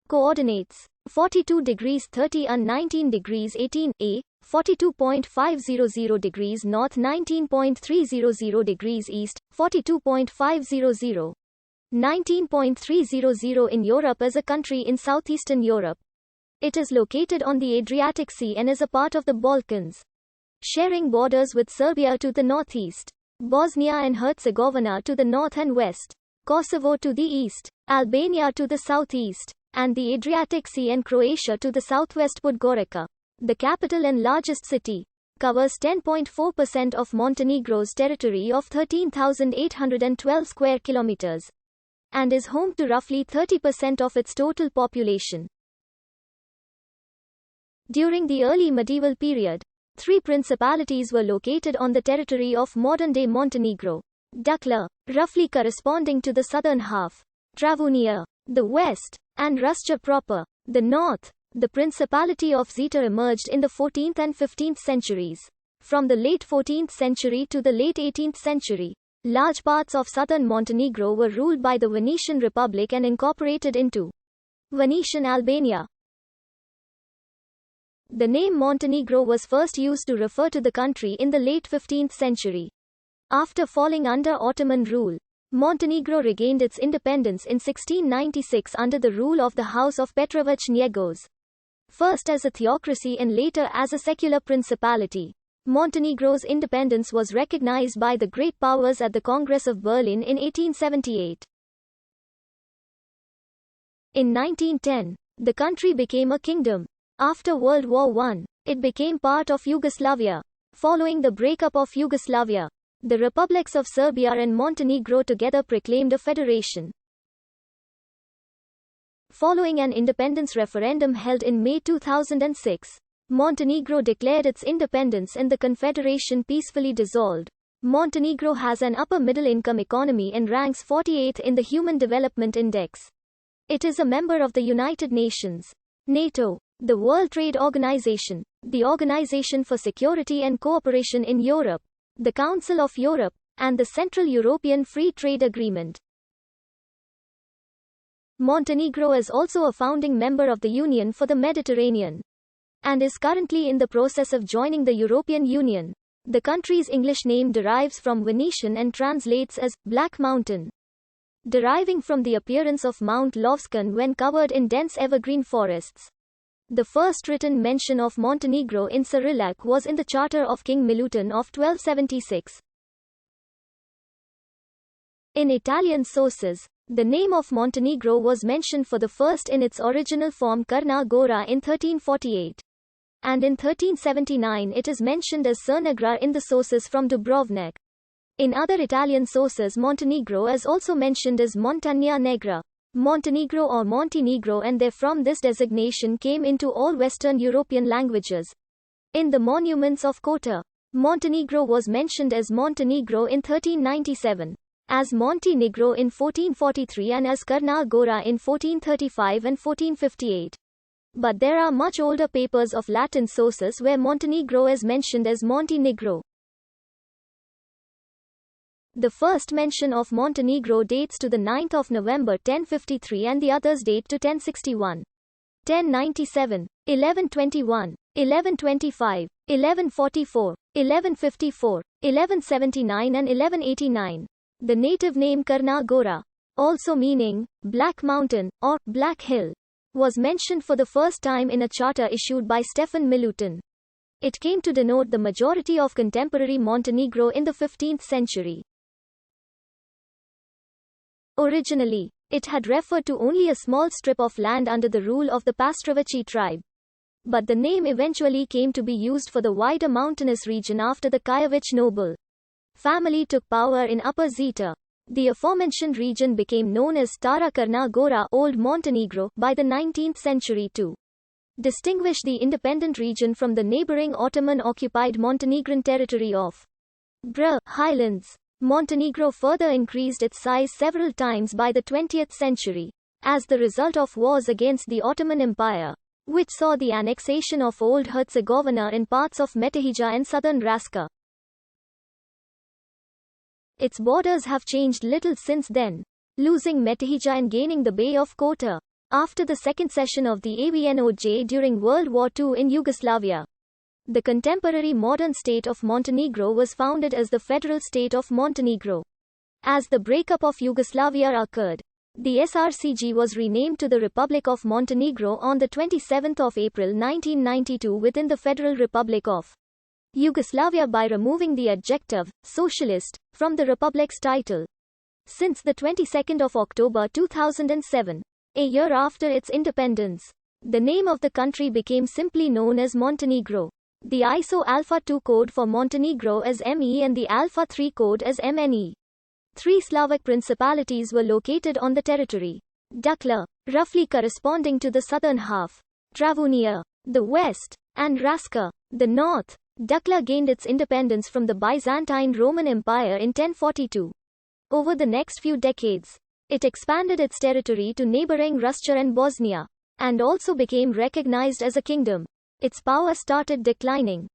Coordinates 42 degrees 30 and 19 degrees 18 A, 42.500 degrees north 19.300 degrees east, 42.500. 19.300 in Europe is a country in southeastern Europe. It is located on the Adriatic Sea and is a part of the Balkans, sharing borders with Serbia to the northeast, Bosnia and Herzegovina to the north and west, Kosovo to the east, Albania to the southeast, and the Adriatic Sea and Croatia to the southwest. Podgorica, the capital and largest city, covers 10.4% of Montenegro's territory of 13,812 square kilometers, and is home to roughly 30% of its total population. During the early medieval period, 3 principalities were located on the territory of modern-day Montenegro. Dukla, roughly corresponding to the southern half, Travunia, the west, and Ruscia proper, the north. The Principality of Zeta emerged in the 14th and 15th centuries. From the late 14th century to the late 18th century, large parts of southern Montenegro were ruled by the Venetian Republic and incorporated into Venetian Albania. The name Montenegro was first used to refer to the country in the late 15th century. After falling under Ottoman rule, Montenegro regained its independence in 1696 under the rule of the House of Petrović-Njegoš. First as a theocracy and later as a secular principality, Montenegro's independence was recognized by the great powers at the Congress of Berlin in 1878. In 1910, the country became a kingdom. After World War I, it became part of Yugoslavia. Following the breakup of Yugoslavia, the republics of Serbia and Montenegro together proclaimed a federation. Following an independence referendum held in May 2006, Montenegro declared its independence and the confederation peacefully dissolved. Montenegro has an upper-middle income economy and ranks 48th in the Human Development Index. It is a member of the United Nations, NATO, the World Trade Organization, the Organization for Security and Cooperation in Europe, the Council of Europe, and the Central European Free Trade Agreement. Montenegro is also a founding member of the Union for the Mediterranean, and is currently in the process of joining the European Union. The country's English name derives from Venetian and translates as Black Mountain, deriving from the appearance of Mount Lovćen when covered in dense evergreen forests. The first written mention of Montenegro in Cyrillic was in the Charter of King Milutin of 1276. In Italian sources, the name of Montenegro was mentioned for the first in its original form Crna Gora in 1348. And in 1379 it is mentioned as Crnagra in the sources from Dubrovnik. In other Italian sources Montenegro is also mentioned as Montagna Negra, Montenegro or Montenegro, and therefrom this designation came into all Western European languages. In the monuments of Kotor, Montenegro was mentioned as Montenegro in 1397, as Montenegro in 1443 and as Crna Gora in 1435 and 1458. But there are much older papers of Latin sources where Montenegro is mentioned as Montenegro. The first mention of Montenegro dates to the 9th of November 1053 and the others date to 1061, 1097, 1121, 1125, 1144, 1154, 1179 and 1189. The native name Crna Gora, also meaning Black Mountain or Black Hill, was mentioned for the first time in a charter issued by Stefan Milutin. It came to denote the majority of contemporary Montenegro in the 15th century. Originally, it had referred to only a small strip of land under the rule of the Pastrovici tribe. But the name eventually came to be used for the wider mountainous region after the Kajović noble family took power in Upper Zeta. The aforementioned region became known as Stara Crna Gora, Old Montenegro, by the 19th century to distinguish the independent region from the neighboring Ottoman-occupied Montenegrin territory of Br. Highlands. Montenegro further increased its size several times by the 20th century, as the result of wars against the Ottoman Empire, which saw the annexation of Old Herzegovina and parts of Metahija and southern Raška. Its borders have changed little since then, losing Metahija and gaining the Bay of Kotor. after the second session of the AVNOJ during World War II in Yugoslavia. The contemporary modern state of Montenegro was founded as the Federal State of Montenegro. As the breakup of Yugoslavia occurred, the SRCG was renamed to the Republic of Montenegro on the 27th of April 1992 within the Federal Republic of Yugoslavia by removing the adjective socialist from the republic's title. Since the 22nd of October 2007, a year after its independence, the name of the country became simply known as Montenegro. The ISO Alpha 2 code for Montenegro is ME and the Alpha 3 code is MNE. 3 Slavic principalities were located on the territory. Dukla, roughly corresponding to the southern half, Travunia, the west, and Raska, the north. Dukla gained its independence from the Byzantine Roman Empire in 1042. Over the next few decades, it expanded its territory to neighboring Russia and Bosnia, and also became recognized as a kingdom. Its power started declining,